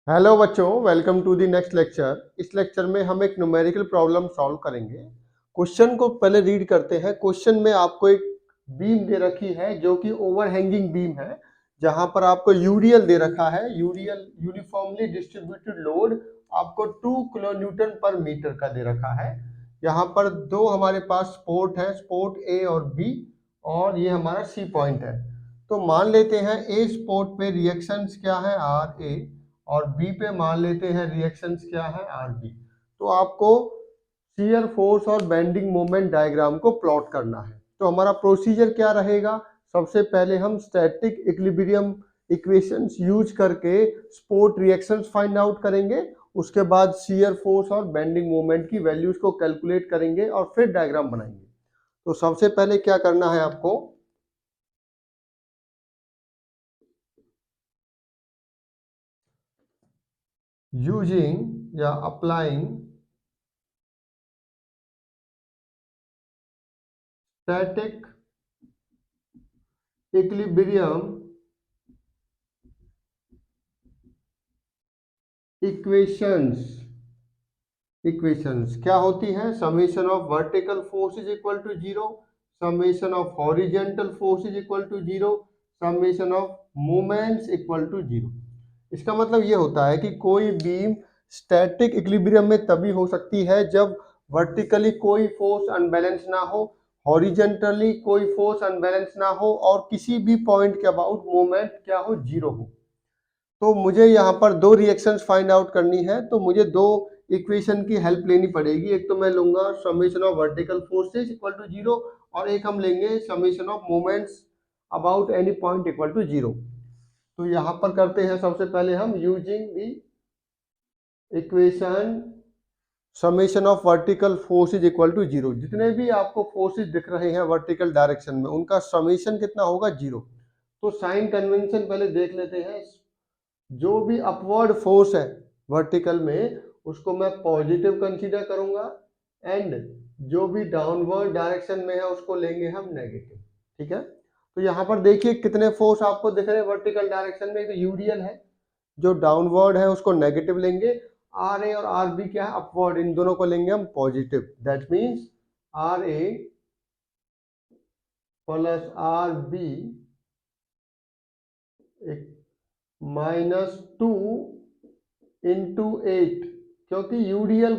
Hello बच्चों, welcome to the next lecture. इस lecture में हम एक न्यूमेरिकल प्रॉब्लम सॉल्व करेंगे। क्वेश्चन को पहले रीड करते हैं। क्वेश्चन में आपको एक बीम दे रखी है जो कि ओवरहैंगिंग बीम है, जहां पर आपको यूडीएल दे रखा है। यूडीएल यूनिफॉर्मली डिस्ट्रीब्यूटेड लोड आपको 2 किलो न्यूटन पर मीटर का दे रखा है। यहाँ पर दो हमारे पास स्पोर्ट है, स्पोर्ट ए और बी, और ये हमारा सी पॉइंट है। तो मान लेते हैं ए स्पोर्ट पे रिएक्शंस क्या है, आर ए, और बी पे मान लेते हैं रिएक्शंस क्या है, आर बी। तो आपको शियर फोर्स और बेंडिंग मोमेंट डायग्राम को प्लॉट करना है। तो हमारा प्रोसीजर क्या रहेगा? सबसे पहले हम स्टैटिक इक्विलिब्रियम इक्वेशंस यूज करके स्पोर्ट रिएक्शंस फाइंड आउट करेंगे। उसके बाद शियर फोर्स और बेंडिंग मोमेंट की वैल्यूज को कैलकुलेट करेंगे और फिर डायग्राम बनाएंगे। तो सबसे पहले क्या करना है आपको, यूजिंग या अप्लाइंग स्टैटिक इक्विलिब्रियम इक्वेशंस क्या होती है? Summation of vertical force is equal to zero, summation of horizontal force is equal to zero, summation of moments equal to zero. इसका मतलब ये होता है कि कोई बीम स्टैटिक इक्विलिब्रियम में तभी हो सकती है जब वर्टिकली कोई फोर्स अनबैलेंस ना हो, हॉरिजेंटली कोई फोर्स अनबैलेंस ना हो, और किसी भी पॉइंट के अबाउट मोमेंट क्या हो, जीरो हो। तो मुझे यहाँ पर दो रिएक्शंस फाइंड आउट करनी है, तो मुझे दो इक्वेशन की हेल्प लेनी पड़ेगी। एक तो मैं लूंगा summation of vertical forces equal to zero, और एक हम लेंगे summation of moments about any point equal to zero. तो यहाँ पर करते हैं सबसे पहले हम using the equation summation of vertical forces equal to zero. जितने भी आपको फोर्सेज दिख रहे हैं वर्टिकल डायरेक्शन में, उनका समेशन कितना होगा, जीरो। तो साइन कन्वेंशन पहले देख लेते हैं। जो भी अपवर्ड फोर्स है वर्टिकल में, उसको मैं पॉजिटिव कंसीडर करूंगा, एंड जो भी डाउनवर्ड डायरेक्शन में है उसको लेंगे हम नेगेटिव। ठीक है। तो यहाँ पर देखिए कितने फोर्स आपको दिख रहे हैं वर्टिकल डायरेक्शन में। तो यूडीएल है, जो डाउनवर्ड है उसको नेगेटिव लेंगे। आर ए और आर बी क्या है, अपवर्ड, इन दोनों को लेंगे हम positive. That means R A plus R B -2 into 8, क्योंकि यूडीएल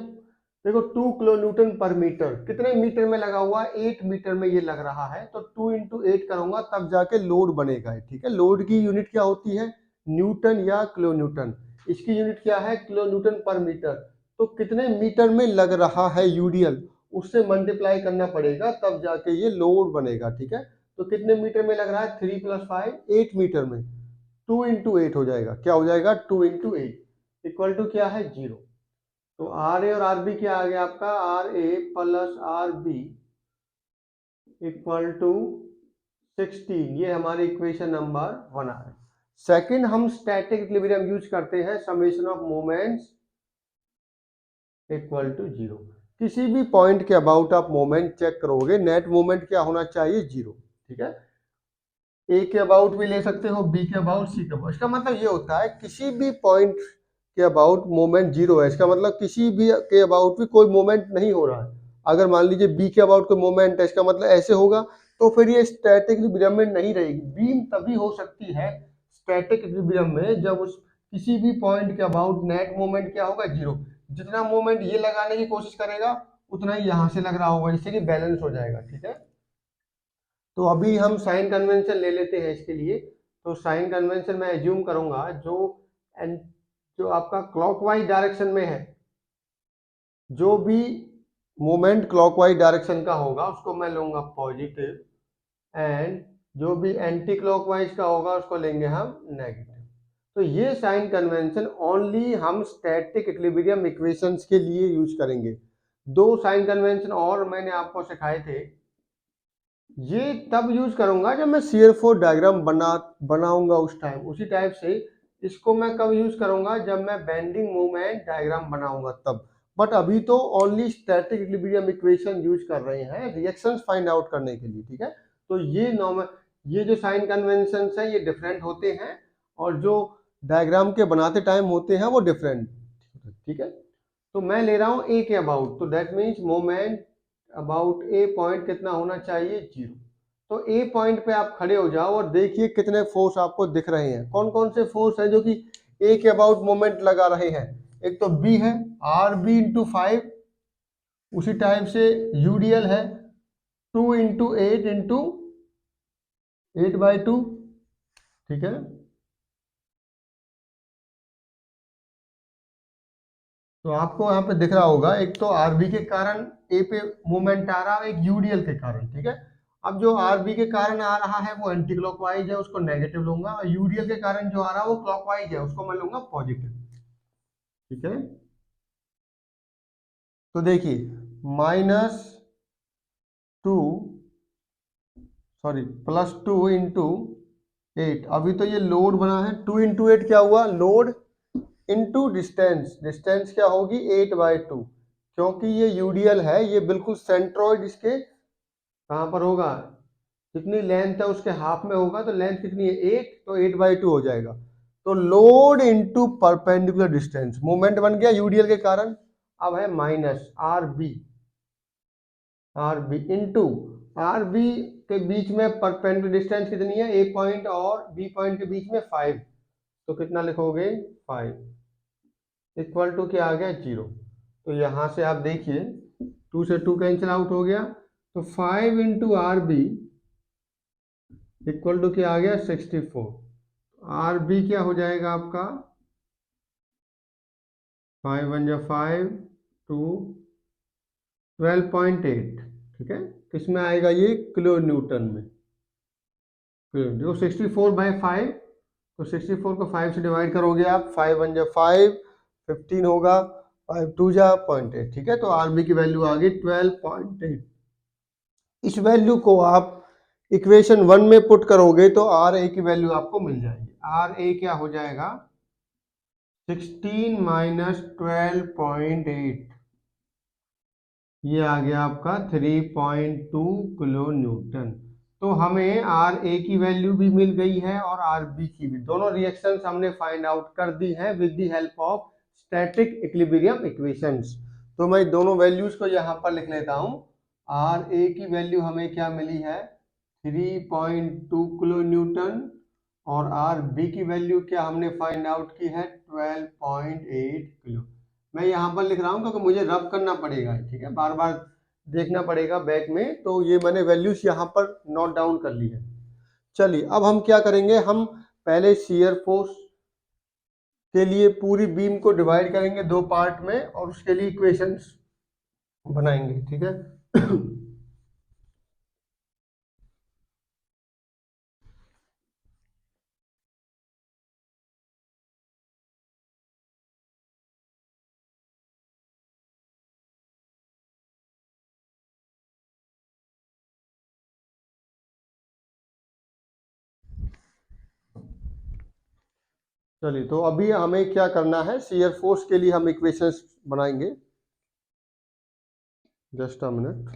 देखो 2 किलो न्यूटन पर मीटर कितने मीटर में लगा हुआ है, 8 मीटर में ये लग रहा है। तो 2 इंटू 8 करूंगा तब जाके लोड बनेगा। ठीक है। लोड की यूनिट क्या होती है, न्यूटन या किलो न्यूटन। इसकी यूनिट क्या है, किलो न्यूटन पर मीटर। तो कितने मीटर में लग रहा है यूडीएल, उससे मल्टीप्लाई करना पड़ेगा, तब जाके ये लोड बनेगा। ठीक है। तो कितने मीटर में लग रहा है, 3 + 5 8 मीटर में। 2 इंटू 8 हो जाएगा, क्या हो जाएगा, 2 इंटू 8 इक्वल टू क्या है, 0। तो आर ए और आर बी क्या आ गया आपका, R A plus R B equal to 16। ये हमारी इक्वेशन नंबर 1 है। सेकंड, हम स्टैटिक इक्विलिब्रियम यूज करते हैं, summation of moments equal to 0। किसी भी पॉइंट के अबाउट आप मोमेंट चेक करोगे, नेट मोमेंट क्या होना चाहिए, 0। ठीक है। ए के अबाउट भी ले सकते हो, बी के अबाउट, सी के अबाउट। इसका मतलब ये होता है किसी भी पॉइंट के अबाउट मोमेंट जीरो है, इसका मतलब किसी भी के अबाउट भी कोई मोमेंट नहीं हो रहा है। अगर मान लीजिए बी के अबाउट कोई मोमेंट है, इसका मतलब ऐसे होगा, तो फिर ये स्टैटिक इक्विलिब्रियम में नहीं रहेगी। बीम तभी हो सकती है स्टैटिक इक्विलिब्रियम में जब उस किसी भी पॉइंट के अबाउट नेट मोमेंट क्या होगा, जीरो। जितना मोमेंट ये लगाने की कोशिश करेगा उतना ही यहाँ से लग रहा होगा, जिससे कि बैलेंस हो जाएगा। ठीक है। तो अभी हम साइन कन्वेंशन ले लेते हैं इसके लिए। तो साइन कन्वेंशन मैं एज्यूम करूंगा, जो आपका क्लॉकवाइज डायरेक्शन में है, जो भी मोमेंट क्लॉकवाइज डायरेक्शन का होगा उसको मैं लूंगा पॉजिटिव, एंड जो भी एंटी क्लॉकवाइज का होगा उसको लेंगे हम नेगेटिव। तो ये साइन कन्वेंशन ओनली हम स्टैटिक इक्विलिब्रियम इक्वेशंस के लिए यूज करेंगे। दो साइन कन्वेंशन और मैंने आपको सिखाए थे, ये तब यूज करूंगा जब मैं शियर फोर्स डायग्राम बनाऊंगा उस टाइम। उसी टाइप से इसको मैं कब यूज करूंगा, जब मैं बेंडिंग मोमेंट डायग्राम बनाऊंगा तब। बट अभी तो only static equilibrium equation use कर रहे हैं रिएक्शंस फाइंड आउट करने के लिए। ठीक है। तो ये जो साइन कन्वेंशन है ये डिफरेंट होते हैं, और जो डायग्राम के बनाते टाइम होते हैं वो डिफरेंट, ठीक है। तो मैं ले रहा हूं ए के अबाउट, तो that means moment about A point कितना होना चाहिए, 0। तो ए पॉइंट पे आप खड़े हो जाओ और देखिए कितने फोर्स आपको दिख रहे हैं, कौन कौन से फोर्स हैं जो कि ए के अबाउट मोमेंट लगा रहे हैं। एक तो बी है, आर बी इंटू 5, उसी टाइप से यूडीएल है 2 इंटू 8 इंटू 8/2, ठीक है। तो आपको यहाँ पे दिख रहा होगा, एक तो आरबी के कारण ए पे मूवमेंट आ रहा है, एक यूडीएल के कारण, ठीक है। अब जो आरबी के कारण आ रहा है वो एंटी क्लॉकवाइज है, उसको नेगेटिव लूंगा, और यूडीएल के कारण जो आ रहा है वो क्लॉकवाइज है, उसको मैं लूंगा पॉजिटिव, ठीक है। तो देखिए -2 सॉरी +2 इंटू 8, अभी तो ये लोड बना है, 2 इंटू 8 क्या हुआ, लोड इंटू डिस्टेंस, डिस्टेंस क्या होगी 8/2, क्योंकि ये यूडीएल है, ये बिल्कुल सेंट्रोइड इसके कहाँ पर होगा, जितनी लेंथ है उसके हाफ में होगा, तो लेंथ कितनी है 8, तो 8/2 हो जाएगा। तो load into perpendicular distance, moment बन गया यूडीएल के कारण। अब है minus R B into R B के बीच में परपेंडिकुलर डिस्टेंस कितनी है, ए पॉइंट और बी पॉइंट के बीच में 5, तो कितना लिखोगे 5 इक्वल टू क्या आ गया 0। तो यहां से आप देखिए 2 से 2 कैंसिल आउट हो गया, तो 5 into R B equal to क्या आ गया 64। आर बी क्या हो जाएगा आपका 5 1 5 2 12.8, ठीक है। किसमें आएगा ये, किलो न्यूटन में। जो 64/5, तो 64 को 5 से डिवाइड करोगे आप, 5 1 5 15 होगा, 5 2 0.8, ठीक है। तो आर बी की वैल्यू आ गई 12.8। इस वैल्यू को आप इक्वेशन 1 में पुट करोगे तो आर ए की वैल्यू आपको मिल जाएगी। आर ए क्या हो जाएगा 16 माइनस 12.8, ये आ गया आपका 3.2 किलो न्यूटन। तो हमें आर ए की वैल्यू भी मिल गई है और आर बी की भी, दोनों रिएक्शंस हमने फाइंड आउट कर दी है with the help of static equilibrium equations. तो मैं दोनों वैल्यूज को यहाँ पर लिख लेता हूँ। आर ए की वैल्यू हमें क्या मिली है 3.2 किलो न्यूटन, और आर बी की वैल्यू क्या हमने फाइंड आउट की है 12.8 किलो। मैं यहाँ पर लिख रहा हूँ क्योंकि मुझे रब करना पड़ेगा, ठीक है, बार बार देखना पड़ेगा बैक में, तो ये मैंने वैल्यूज यहाँ पर नोट डाउन कर ली है। चलिए अब हम क्या करेंगे, हम पहले शियर फोर्स के लिए पूरी बीम को डिवाइड करेंगे 2 पार्ट में और उसके लिए इक्वेशंस बनाएंगे, ठीक है। चलिए तो अभी हमें क्या करना है, शियर फोर्स के लिए हम इक्वेशंस बनाएंगे, जस्ट अ मिनट।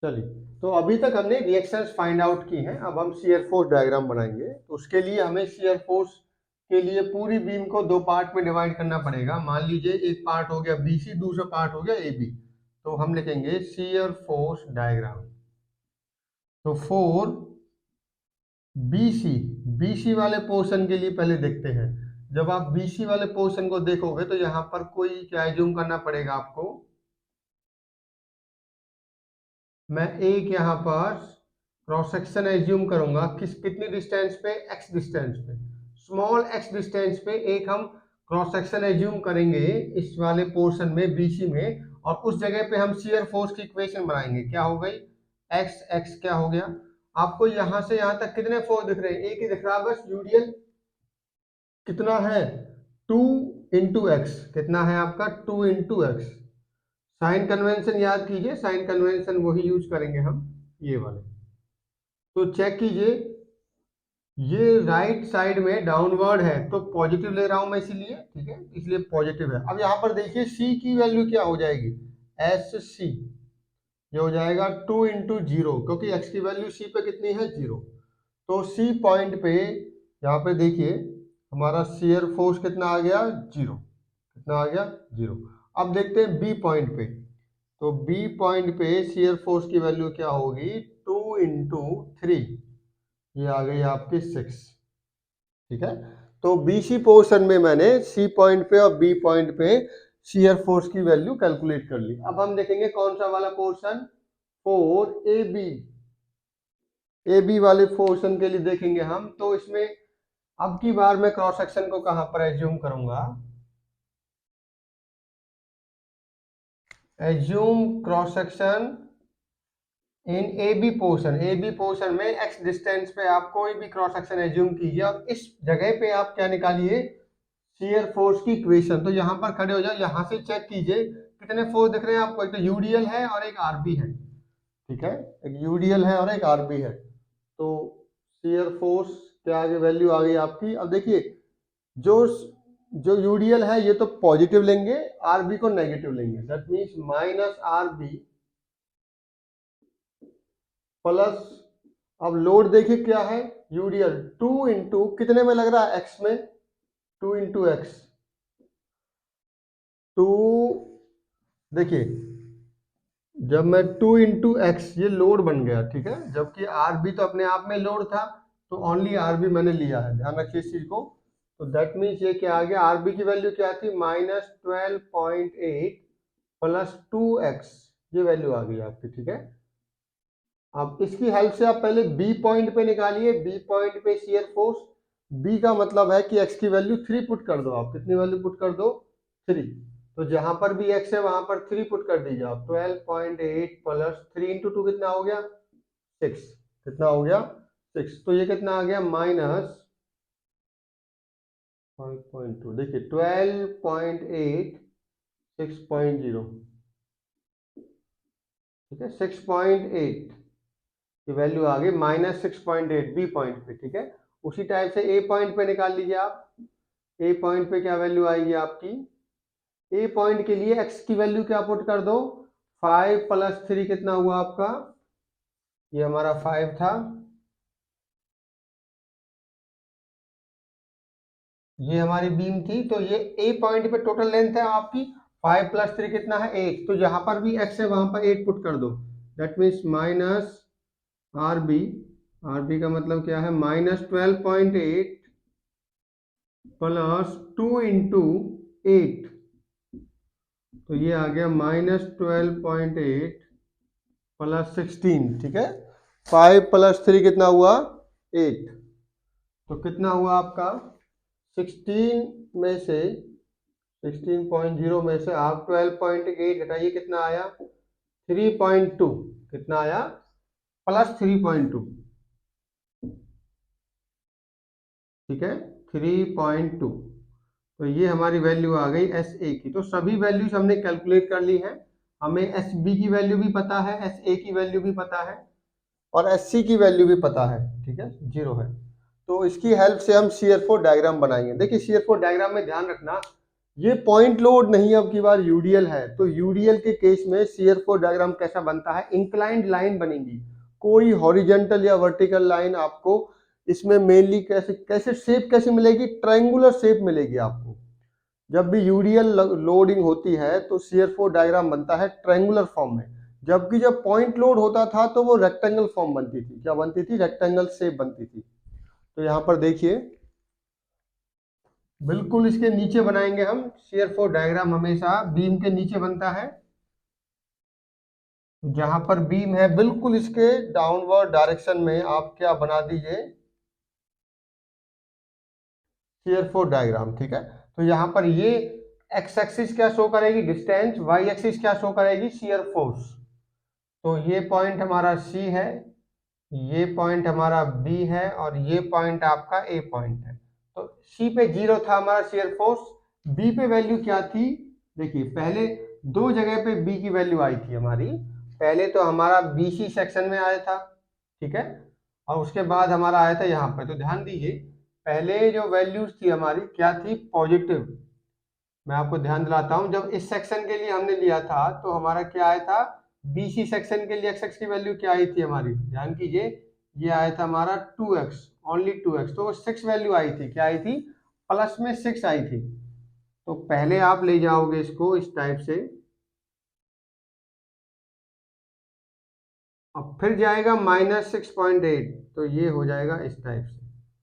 चलिए तो अभी तक हमने रिएक्शंस फाइंड आउट की हैं, अब हम शियर फोर्स डायग्राम बनाएंगे। तो उसके लिए हमें शियर फोर्स के लिए पूरी बीम को 2 पार्ट में डिवाइड करना पड़ेगा। मान लीजिए एक पार्ट हो गया बीसी, दूसरा पार्ट हो गया एबी, तो हम लिखेंगे शियर फोर्स डायग्राम। तो फोर बीसी, बीसी वाले पोर्शन के लिए पहले देखते हैं। जब आप बीसी वाले पोर्शन को देखोगे तो यहाँ पर कोई क्या एज्यूम करना पड़ेगा आपको, मैं एक यहाँ पर क्रॉस सेक्शन एज्यूम करूंगा, कितनी डिस्टेंस पे, एक्स डिस्टेंस पे, स्मॉल एक्स डिस्टेंस पे एक हम क्रॉस सेक्शन एज्यूम करेंगे इस वाले पोर्शन में बीसी में, और उस जगह पे हम शियर फोर्स की इक्वेशन बनाएंगे। क्या हो गई एक्स एक्स क्या हो गया, आपको यहां से यहां तक कितने फोर्स दिख रहे हैं, एक ही दिख रहा है बस, यूडीएल कितना है 2 इंटू एक्स, कितना है आपका 2 इंटू एक्स। साइन कन्वेंशन याद कीजिए, साइन कन्वेंशन वही यूज करेंगे हम, ये वाले। तो चेक कीजिए ये राइट साइड में डाउनवर्ड है तो पॉजिटिव ले रहा हूं मैं, इसीलिए ठीक है, इसलिए पॉजिटिव है। अब यहाँ पर देखिए सी की वैल्यू क्या हो जाएगी, एस सी, ये हो जाएगा 2 × 0, क्योंकि एक्स की वैल्यू सी पे कितनी है, 0। तो सी पॉइंट पे यहाँ पे देखिए हमारा शियर फोर्स कितना आ गया, 0। कितना आ गया, 0। अब देखते हैं बी पॉइंट पे, तो बी पॉइंट पे शियर फोर्स की वैल्यू क्या होगी, 2 × 3, ये आ गई आपकी 6। ठीक है, तो बीसी पोर्शन में मैंने सी पॉइंट पे और बी पॉइंट पे शियर फोर्स की वैल्यू कैलकुलेट कर ली। अब हम देखेंगे कौन सा वाला पोर्शन, 4 ए बी वाले पोर्शन के लिए देखेंगे हम। तो इसमें अब की बार मैं क्रॉस सेक्शन को कहां पर एज्यूम करूंगा, assume cross section in A B portion. A B portion में एक्स डिस्टेंस पे आप कोई भी क्रॉस सेक्शन एज्यूम कीजिए और इस जगह पे आप क्या निकालिए, शियर फोर्स की इक्वेशन। तो यहाँ पर खड़े हो जाओ, यहाँ से चेक कीजिए कितने फोर्स दिख रहे हैं आपको, एक तो यूडीएल है और एक आरबी है। ठीक है, एक यूडीएल है और एक आरबी है। तो शियर फोर्स क्या आगे वैल्यू आ गई आपकी। अब देखिए जो जो यूडीएल है ये तो पॉजिटिव लेंगे, आरबी को नेगेटिव लेंगे, that means minus RB plus, अब लोड देखिए क्या है, यूडीएल 2 × कितने में लग रहा है, एक्स में, 2 × x 2। देखिए जब मैं 2 × x, ये लोड बन गया, ठीक है, जबकि आर बी तो अपने आप में लोड था, तो ओनली आर बी मैंने लिया है, ध्यान रखिए इस चीज को। तो दैट मीन्स ये क्या आ गया, आर बी की वैल्यू क्या थी, -12.8 प्लस 2x, ये वैल्यू आ गई आपकी। ठीक है, अब इसकी हेल्प से आप पहले बी पॉइंट पे निकालिए, बी पॉइंट पे शियर फोर्स, बी का मतलब है कि x की वैल्यू 3 पुट कर दो आप, कितनी वैल्यू पुट कर दो, 3। तो जहां पर भी x है वहां पर 3 पुट कर दीजिए आप, 12.8 प्लस 3 × 2 कितना हो गया, 6। कितना हो गया, 6। तो ये कितना आ गया, -5.2, देखिए 12.8 6.0, ठीक है, 6.8 की वैल्यू आ गई, -6.8 बी पॉइंट पे। ठीक है, उसी टाइप से ए पॉइंट पे निकाल लीजिए आप, ए पॉइंट पे क्या वैल्यू आएगी आपकी, ए पॉइंट के लिए एक्स की वैल्यू क्या पुट कर दो, 5 + 3 कितना हुआ आपका, ये हमारा 5 था, ये हमारी बीम थी, तो ये ए पॉइंट पे टोटल लेंथ है आपकी, 5 + 3 कितना है, 8। तो जहां पर भी एक्स है वहां पर 8 पुट कर दो, that means minus R B, R B का मतलब क्या है, -12.8 प्लस 2 × 8, तो ये आ गया -12.8 प्लस 16। ठीक है, 5 + 3 कितना हुआ, 8। तो कितना हुआ आपका, 16 में से 16.0 में से आप 12.8 घटाइए, कितना आया, 3.2। कितना आया, +3.2। ठीक है, 3.2। तो ये हमारी वैल्यू आ गई एस ए की। तो सभी वैल्यूज हमने कैलकुलेट कर ली है, हमें एस बी की वैल्यू भी पता है, एस ए की वैल्यू भी पता है और एस सी की वैल्यू भी पता है। ठीक है, 0 है। तो इसकी हेल्प से हम शियर फोर्स डायग्राम बनाएंगे। देखिए शियर फोर्स डायग्राम में ध्यान रखना, ये पॉइंट लोड नहीं, अब की बार यूडीएल है, तो यूडीएल के केस में शियर फोर्स डायग्राम कैसा बनता है, इंक्लाइंड लाइन बनेगी, कोई हॉरिजेंटल या वर्टिकल लाइन आपको इसमें मेनली कैसे कैसे शेप कैसे मिलेगी, ट्रायंगुलर शेप मिलेगी आपको। जब भी यूडीएल लोडिंग होती है तो शियर फोर्स डायग्राम बनता है ट्रायंगुलर फॉर्म में, जबकि जब पॉइंट लोड होता था तो वो रेक्टेंगल फॉर्म बनती थी, क्या बनती थी, रेक्टेंगल शेप बनती थी। तो यहाँ पर देखिए बिल्कुल इसके नीचे बनाएंगे हम शियर फोर्स डायग्राम, हमेशा बीम के नीचे बनता है, जहां पर बीम है बिल्कुल इसके डाउनवर्ड डायरेक्शन में आप क्या बना दीजिए, शियर फोर्स डायग्राम। ठीक है, तो यहाँ पर ये एक्स एक्सिस क्या शो करेगी, डिस्टेंस, वाई एक्सिस क्या शो करेगी, शियर फोर्स। तो ये पॉइंट हमारा सी है, ये पॉइंट हमारा बी है और ये पॉइंट आपका ए पॉइंट है। तो सी पे 0 था हमारा शियर फोर्स, बी पे वैल्यू क्या थी, देखिए पहले दो जगह पे बी की वैल्यू आई थी हमारी, पहले तो हमारा बीसी सेक्शन में आया था, ठीक है, और उसके बाद हमारा आया था यहाँ पे। तो ध्यान दीजिए, पहले जो वैल्यूज थी हमारी क्या थी, पॉजिटिव। मैं आपको ध्यान दिलाता हूँ, जब इस सेक्शन के लिए हमने लिया था तो हमारा क्या आया था, बीसी सेक्शन के लिए एक्स एक्स की वैल्यू क्या आई थी हमारी, ध्यान कीजिए, ये आया था हमारा 2x, ओनली 2x, तो 6 वैल्यू आई थी, क्या आई थी, प्लस में 6 आई थी। तो पहले आप ले जाओगे इसको इस टाइप से, और फिर जाएगा -6.8, तो ये हो जाएगा इस टाइप से,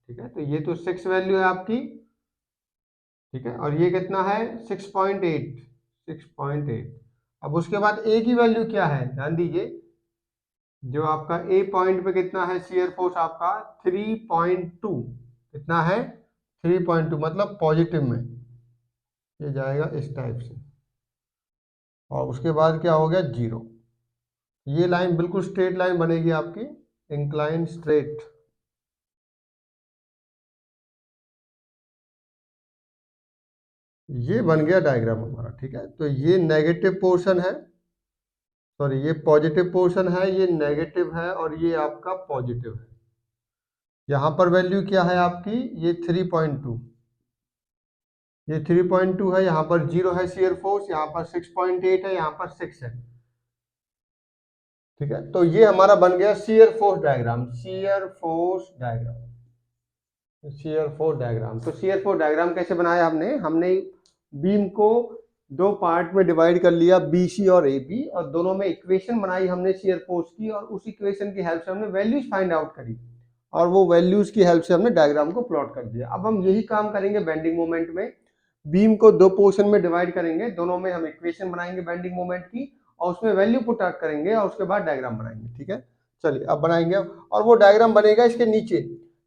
ठीक है। तो ये तो 6 वैल्यू है आपकी, ठीक है, और ये कितना है 6.8, 6.8। अब उसके बाद ए की वैल्यू क्या है, ध्यान दीजिए, जो आपका ए पॉइंट पे कितना है शियर फोर्स आपका 3.2, कितना है 3.2, मतलब पॉजिटिव में, ये जाएगा इस टाइप से, और उसके बाद क्या हो गया 0। ये लाइन बिल्कुल स्ट्रेट लाइन बनेगी आपकी, इंक्लाइन स्ट्रेट। ये बन गया डायग्राम हमारा, ठीक है। तो ये नेगेटिव पोर्शन है, सॉरी ये पॉजिटिव पोर्शन है, ये नेगेटिव है, और ये आपका पॉजिटिव है। यहाँ पर वैल्यू क्या है आपकी, ये 3.2, ये 3.2 है, यहाँ पर 0 है शियर फोर्स, यहाँ पर 6.8 है, यहाँ पर 6 है, ठीक है। तो ये हमारा बन गया shear force diagram, shear force diagram, shear force diagram. तो शियर फोर्स डायग्राम कैसे बनाया हमने, हमने बीम को दो पार्ट में डिवाइड कर लिया, बीसी और एबी, और दोनों में इक्वेशन बनाई हमने शियर फोर्स की, और उस इक्वेशन की हेल्प से हमने वैल्यूज फाइंड आउट करी, और वो वैल्यूज की हेल्प से हमने डायग्राम को प्लॉट कर दिया। अब हम यही काम करेंगे बेंडिंग मोमेंट में, बीम को दो पोर्शन में डिवाइड करेंगे, दोनों में हम इक्वेशन बनाएंगे बेंडिंग मोमेंट की, और उसमें वैल्यू पुट आउट करेंगे, और उसके बाद डायग्राम बनाएंगे, ठीक है। चलिए अब बनाएंगे, और वो डायग्राम बनेगा इसके नीचे,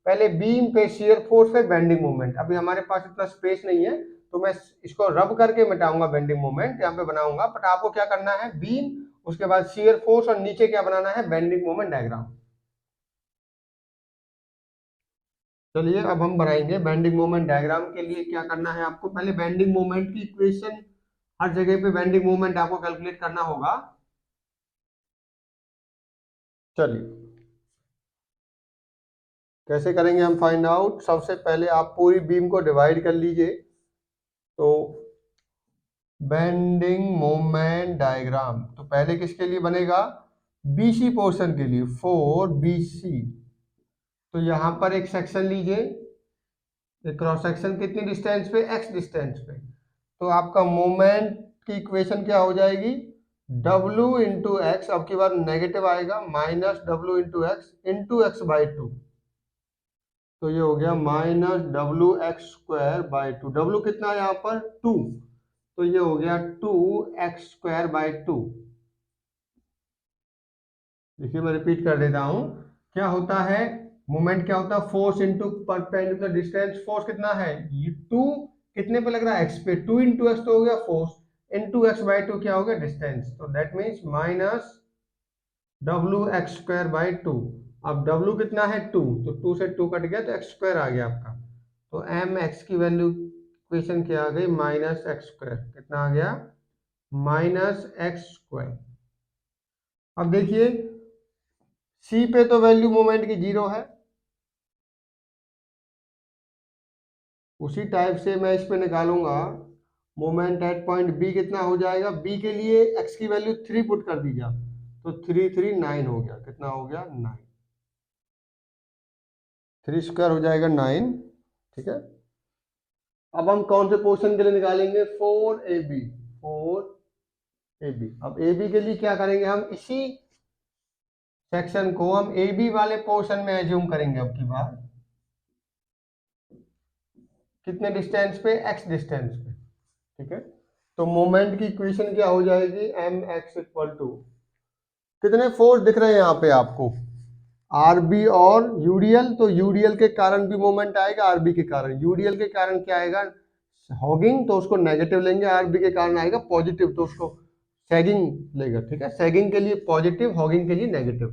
पहले बीम पे शियर फोर्स पे बेंडिंग मोमेंट। अभी हमारे पास इतना स्पेस नहीं है, तो मैं इसको रब करके मिटाऊंगा बेंडिंग मोमेंट, यहाँ पे बनाऊंगा, बट आपको क्या करना है, बीम, उसके बाद शियर फोर्स, और नीचे क्या बनाना है, बेंडिंग मोमेंट डायग्राम। चलिए अब हम बनाएंगे बेंडिंग मोमेंट डायग्राम। के लिए क्या करना है आपको, पहले बेंडिंग मोमेंट की इक्वेशन, हर जगह पे बेंडिंग मोमेंट आपको कैलकुलेट करना होगा। चलिए कैसे करेंगे हम फाइंड आउट, सबसे पहले आप पूरी बीम को डिवाइड कर लीजिए। तो बेंडिंग मोमेंट डायग्राम तो पहले किसके लिए बनेगा, बीसी पोर्शन के लिए, फॉर बीसी। तो यहां पर एक सेक्शन लीजिए, एक क्रॉस सेक्शन कितनी डिस्टेंस पे, एक्स डिस्टेंस पे। तो आपका मोमेंट की इक्वेशन क्या हो जाएगी, W इंटू एक्स, अब की बार नेगेटिव आएगा, -W इंटू एक्स तो ये हो गया -WX² बाई 2। डब्ल्यू कितना है यहाँ पर 2, तो ये हो गया 2x² बाई 2। देखिए मैं रिपीट कर देता हूं, क्या होता है, मोमेंट क्या होता है, force into perpendicular distance. Force कितना है, ये 2 कितने पे लग रहा है, एक्स पे, 2 इंटू एक्स तो हो गया फोर्स, इंटू x/2 क्या हो गया, डिस्टेंस। तो दैट मीन्स -WX²बाई 2। अब W कितना है 2, तो 2 से 2 कट गया, तो x² आ गया आपका। तो mx की वैल्यू इक्वेशन क्या आ गई, -x², कितना आ गया, -x²। अब देखिए सी पे तो वैल्यू मोमेंट की 0 है, उसी टाइप से मैं इस पे निकालूंगा मोमेंट एट पॉइंट बी, कितना हो जाएगा, बी के लिए एक्स की वैल्यू 3 पुट कर दीजिए आप, तो 3 3 9 हो गया, कितना हो गया 9, 3² हो जाएगा 9, ठीक है। अब हम कौन से पोर्शन के लिए निकालेंगे, 4AB, 4AB। अब AB के लिए क्या करेंगे, हम इसी सेक्शन को हम AB वाले पोर्शन में एज्यूम करेंगे, अब की बार कितने डिस्टेंस पे, x डिस्टेंस पे, ठीक है। तो मोमेंट की इक्वेशन क्या हो जाएगी, mx इक्वल टू, कितने फोर्स दिख रहे हैं यहाँ पे आपको, आरबी और यूडीएल। तो यूडीएल के कारण भी मोमेंट आएगा, आरबी के कारण, यूडीएल के कारण क्या आएगा, हॉगिंग, तो उसको नेगेटिव लेंगे, आरबी के कारण आएगा पॉजिटिव, तो उसको सैगिंग लेगा, ठीक है। सैगिंग के लिए पॉजिटिव, हॉगिंग के लिए नेगेटिव।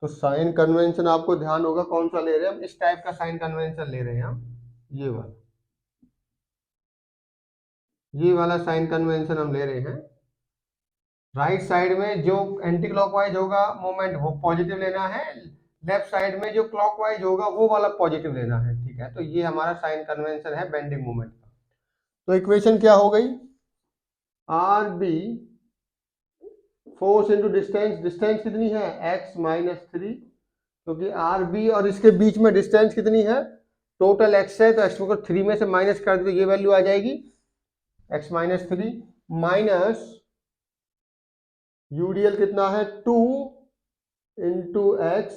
तो साइन कन्वेंशन आपको ध्यान होगा कौन सा ले रहे हैं हम, इस टाइप का साइन कन्वेंशन ले रहे हैं हम, ये वाला, ये वाला साइन कन्वेंशन हम ले रहे हैं। राइट साइड में जो एंटी क्लॉकवाइज होगा मोमेंट, वो पॉजिटिव लेना है, लेफ्ट साइड में जो क्लॉकवाइज होगा वो वाला पॉजिटिव लेना है, ठीक है। तो ये हमारा साइन कन्वेंशन है बेंडिंग मोमेंट का। तो इक्वेशन क्या हो गई, R B force into distance, distance कितनी है x माइनस 3, क्योंकि आर बी और इसके बीच में डिस्टेंस कितनी है, टोटल x है, तो x को 3 में से माइनस कर दे तो ये वैल्यू आ जाएगी x माइनस 3 माइनस यूडीएल कितना है 2 into x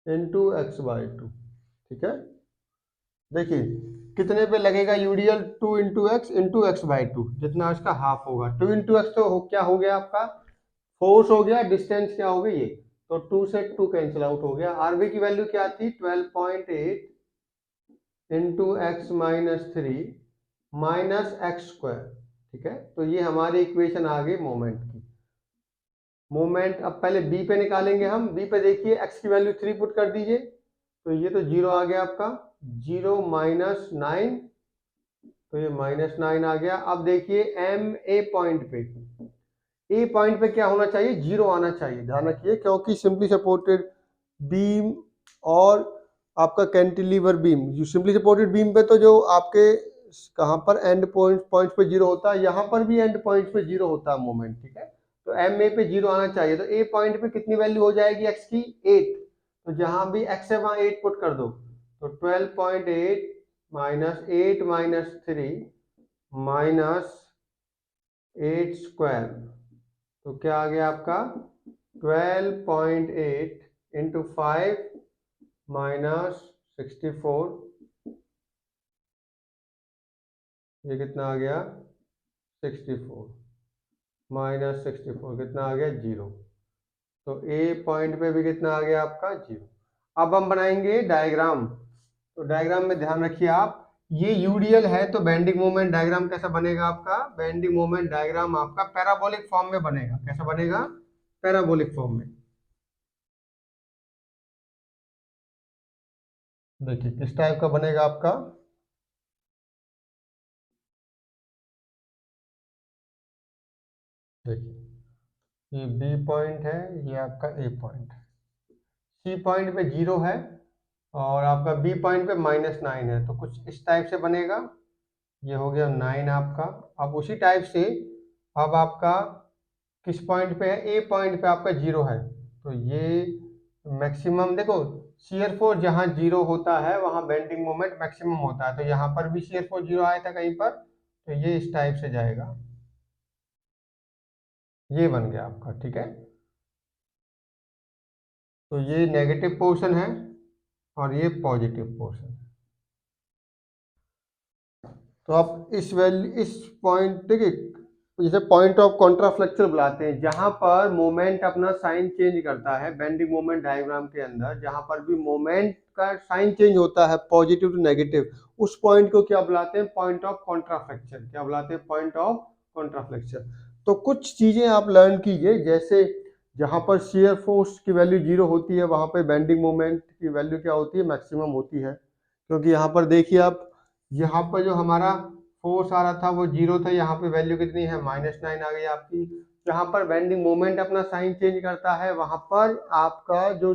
into x by 2, ठीक है। देखिए कितने पे लगेगा यूडीएल, 2 इंटू एक्स बाई 2, जितना इसका हाफ होगा। 2 इंटू एक्स तो क्या हो गया आपका, फोर्स हो गया, डिस्टेंस क्या हो गई ये, तो 2 से 2 कैंसिल आउट हो गया। आरबी की वैल्यू क्या थी 12.8 into x minus 3 minus x square, ठीक है। तो ये हमारी इक्वेशन आ गई मोमेंट की। मोमेंट अब पहले बी पे निकालेंगे हम। बी पे देखिए एक्स की वैल्यू 3 पुट कर दीजिए, तो ये तो 0 आ गया आपका, 0 माइनस 9, तो ये माइनस 9 आ गया। अब देखिए एम ए पॉइंट पे, ए पॉइंट पे क्या होना चाहिए, 0 आना चाहिए, ध्यान रखिए, क्योंकि सिंपली सपोर्टेड बीम और आपका कैंटिलीवर बीम, जो सिंपली सपोर्टेड बीम पे तो जो आपके कहाँ पर एंड पॉइंट पे 0 होता है, यहाँ पर भी एंड पॉइंट पे 0 होता है मोमेंट, ठीक है। तो एम ए पे 0 आना चाहिए, तो ए पॉइंट पे कितनी वैल्यू हो जाएगी एक्स की 8, तो जहां भी एक्स है वहां 8 पुट कर दो, तो 12.8 माइनस 8 माइनस 3 माइनस 8 स्क्वायर, तो क्या आ गया आपका 12.8 इंटू 5 माइनस 64, ये कितना आ गया 64 माइनस 64 कितना आ गया 0, तो ए पॉइंट पे भी कितना आ गया आपका 0। अब हम बनाएंगे डायग्राम, तो डायग्राम में ध्यान रखिए आप, ये यूडीएल है, तो बेंडिंग मोमेंट डायग्राम कैसा बनेगा आपका, बेंडिंग मोमेंट डायग्राम आपका पैराबोलिक फॉर्म में बनेगा। कैसा बनेगा, पैराबोलिक फॉर्म में। देखिए किस टाइप का बनेगा आपका, देखिए ये बी पॉइंट है, ये आपका ए पॉइंट, सी पॉइंट पे 0 है और आपका बी पॉइंट पे -9 है, तो कुछ इस टाइप से बनेगा। ये हो गया 9 आपका। अब उसी टाइप से अब आपका किस पॉइंट पे है, ए पॉइंट पे आपका 0 है, तो ये मैक्सिमम देखो, शियर फोर्स जहाँ 0 होता है वहाँ बेंडिंग मोमेंट मैक्सिमम होता है, तो यहाँ पर भी शियर फोर्स 0 आया था कहीं पर, तो ये इस टाइप से जाएगा, ये बन गया आपका, ठीक है। तो ये नेगेटिव पोर्शन है और ये पॉजिटिव पोर्शन है। तो आप इस वैल्यू, इस पॉइंट देखिए, जैसे पॉइंट ऑफ कॉन्ट्राफ्लेक्चर बुलाते हैं, जहां पर मोमेंट अपना साइन चेंज करता है बेंडिंग मोमेंट डायग्राम के अंदर, जहां पर भी मोमेंट का साइन चेंज होता है पॉजिटिव टू नेगेटिव, उस पॉइंट को क्या बुलाते हैं, पॉइंट ऑफ कॉन्ट्राफ्लेक्चर। क्या बुलाते हैं, पॉइंट ऑफ कॉन्ट्राफ्लेक्चर। तो कुछ चीजें आप लर्न कीजिए, जैसे जहां पर शियर फोर्स की वैल्यू 0 होती है वहां पर बेंडिंग मोमेंट की वैल्यू क्या होती है, मैक्सिमम होती है, क्योंकि यहाँ पर देखिए आप, यहाँ पर जो हमारा फोर्स आ रहा था वो 0 था, यहाँ पे वैल्यू कितनी है -9 आ गई आपकी। जहाँ पर बेंडिंग मोमेंट अपना साइन चेंज करता है वहां पर आपका जो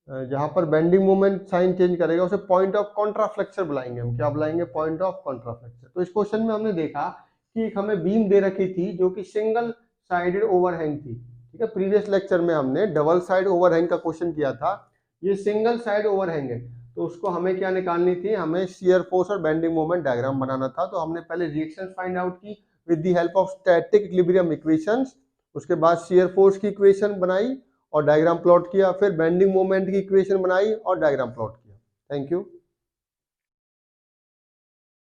जहाँ पर बेंडिंग मोमेंट साइन चेंज करेगा उसे पॉइंट ऑफ कॉन्ट्राफ्लेक्चर बुलाएंगे हम। क्या बुलाएंगे, पॉइंट ऑफ कॉन्ट्राफ्लेक्चर। तो इस क्वेश्चन में हमने देखा कि एक हमें बीम दे रखी थी जो कि सिंगल साइडेड ओवरहैंग थी, ठीक है। प्रीवियस लेक्चर में हमने डबल साइड ओवरहैंग का क्वेश्चन किया था, ये सिंगल साइड ओवरहैंग है, तो उसको हमें क्या निकालनी थी, हमें शियर फोर्स और बेंडिंग मोमेंट डायग्राम बनाना था। तो हमने पहले रिएक्शन फाइंड आउट की with the help of static equilibrium equations, उसके बाद शियर फोर्स की इक्वेशन बनाई और डायग्राम प्लॉट किया, फिर बेंडिंग मोमेंट की इक्वेशन बनाई और डायग्राम प्लॉट किया। Thank you.